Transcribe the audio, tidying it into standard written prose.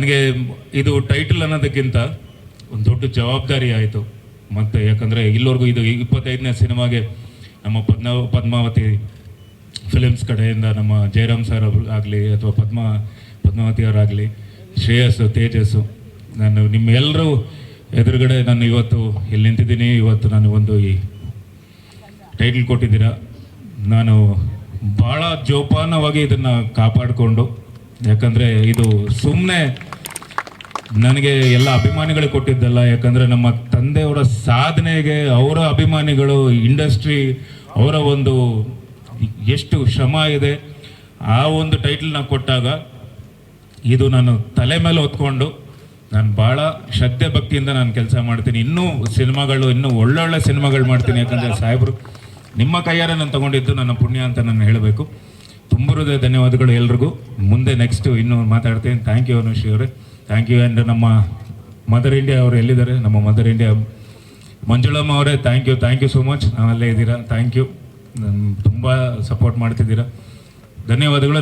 ನನಗೆ ಇದು ಟೈಟಲ್ ಅನ್ನೋದಕ್ಕಿಂತ ಒಂದು ದೊಡ್ಡ ಜವಾಬ್ದಾರಿ ಆಯಿತು. ಮತ್ತು ಯಾಕಂದರೆ ಇಲ್ಲಿವರೆಗೂ ಇದು 25ನೇ ಸಿನಿಮಾಗೆ ನಮ್ಮ ಪದ್ಮಾವತಿ ಫಿಲಿಮ್ಸ್ ಕಡೆಯಿಂದ ನಮ್ಮ ಜಯರಾಮ್ ಸರ್ ಆಗಲಿ ಅಥವಾ ಪದ್ಮಾವತಿ ಅವರಾಗಲಿ, ಶ್ರೇಯಸ್, ತೇಜಸ್ಸು, ನಾನು ನಿಮ್ಮೆಲ್ಲರೂ ಎದುರುಗಡೆ ನಾನು ಇವತ್ತು ಇಲ್ಲಿ ನಿಂತಿದ್ದೀನಿ. ಇವತ್ತು ನಾನು ಈ ಟೈಟಲ್ ಕೊಟ್ಟಿದ್ದೀರಾ. ನಾನು ಭಾಳ ಜೋಪಾನವಾಗಿ ಇದನ್ನು ಕಾಪಾಡಿಕೊಂಡು, ಯಾಕಂದರೆ ಇದು ಸುಮ್ಮನೆ ನನಗೆ ಎಲ್ಲ ಅಭಿಮಾನಿಗಳು ಕೊಟ್ಟಿದ್ದಲ್ಲ. ಯಾಕಂದರೆ ನಮ್ಮ ತಂದೆಯವರ ಸಾಧನೆಗೆ ಅವರ ಅಭಿಮಾನಿಗಳು, ಇಂಡಸ್ಟ್ರಿ ಅವರ ಎಷ್ಟು ಶ್ರಮ ಇದೆ. ಆ ಒಂದು ಟೈಟಲ್ನ ಕೊಟ್ಟಾಗ ಇದು ನಾನು ತಲೆ ಮೇಲೆ ಹೊತ್ಕೊಂಡು ನಾನು ಭಾಳ ಶ್ರದ್ಧೆ ಭಕ್ತಿಯಿಂದ ನಾನು ಕೆಲಸ ಮಾಡ್ತೀನಿ. ಇನ್ನೂ ಒಳ್ಳೊಳ್ಳೆ ಸಿನಿಮಾಗಳು ಮಾಡ್ತೀನಿ. ಯಾಕಂದರೆ ಸಾಹೇಬರು ನಿಮ್ಮ ಕೈಯಾರೆ ನಾನು ತೊಗೊಂಡಿದ್ದು ನನ್ನ ಪುಣ್ಯ ಅಂತ ನಾನು ಹೇಳಬೇಕು. ತುಂಬ ಹೃದಯ ಧನ್ಯವಾದಗಳು ಎಲ್ರಿಗೂ. ಮುಂದೆ ನೆಕ್ಸ್ಟು ಇನ್ನೂ ಮಾತಾಡ್ತೀನಿ. ಥ್ಯಾಂಕ್ ಯು ಅನುಶ್ರೀ ಅವರೇ, ಥ್ಯಾಂಕ್ ಯು. ಆ್ಯಂಡ್ ನಮ್ಮ ಮದರ್ ಇಂಡಿಯಾ ಅವರು ಎಲ್ಲಿದ್ದಾರೆ? ನಮ್ಮ ಮದರ್ ಇಂಡಿಯಾ ಮಂಜುಳಮ್ಮ ಅವರೇ, ಥ್ಯಾಂಕ್ ಯು ಸೋ ಮಚ್. ನಾವಲ್ಲೇ ಇದ್ದೀರಾ, ಥ್ಯಾಂಕ್ ಯು. ತುಂಬ ಸಪೋರ್ಟ್ ಮಾಡ್ತಿದ್ದೀರಾ, ಧನ್ಯವಾದಗಳು.